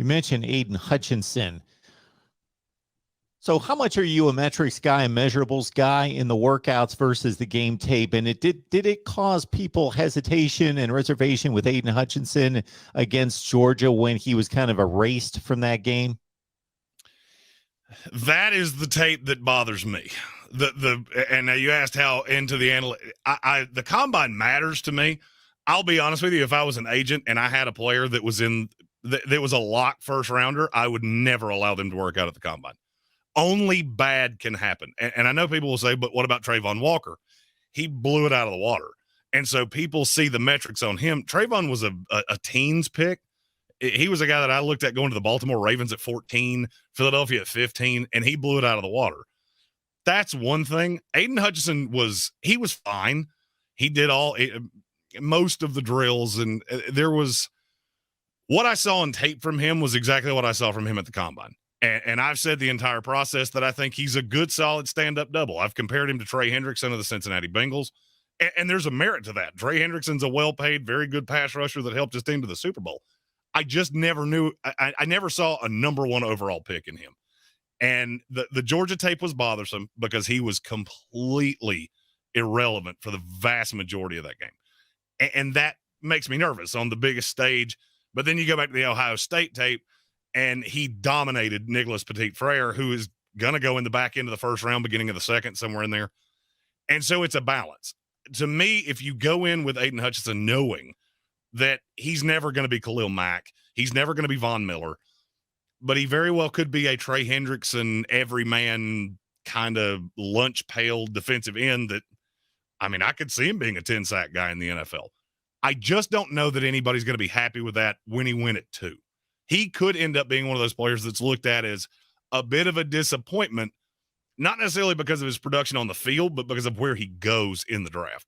mentioned Aidan Hutchinson. So how much are you a metrics guy, a measurables guy in the workouts versus the game tape? And did it cause people hesitation and reservation with Aidan Hutchinson against Georgia when he was kind of erased from that game? That is the tape that bothers me. And now you asked how into the the combine matters to me. I'll be honest with you. If I was an agent and I had a player that was that was a lock first rounder, I would never allow them to work out at the combine. Only bad can happen. And I know people will say, but what about Trayvon Walker? He blew it out of the water. And so people see the metrics on him. Trayvon was a teens pick. He was a guy that I looked at going to the Baltimore Ravens at 14, Philadelphia at 15, and he blew it out of the water. That's one thing. Aidan Hutchinson was fine. He did most of the drills, and there was what I saw on tape from him was exactly what I saw from him at the combine. And I've said the entire process that I think he's a good, solid stand-up double. I've compared him to Trey Hendrickson of the Cincinnati Bengals, and there's a merit to that. Trey Hendrickson's a well-paid, very good pass rusher that helped his team to the Super Bowl. I just never knew – I never saw a number one overall pick in him. And the Georgia tape was bothersome because he was completely irrelevant for the vast majority of that game. And that makes me nervous on the biggest stage. But then you go back to the Ohio State tape, and he dominated Nicholas Petit-Frere, who is going to go in the back end of the first round, beginning of the second, somewhere in there. And so it's a balance. To me, if you go in with Aidan Hutchinson knowing that he's never going to be Khalil Mack, he's never going to be Von Miller, but he very well could be a Trey Hendrickson, everyman kind of lunch pail defensive end that, I mean, I could see him being a 10-sack guy in the NFL. I just don't know that anybody's going to be happy with that when he went at 2. He could end up being one of those players that's looked at as a bit of a disappointment, not necessarily because of his production on the field, but because of where he goes in the draft.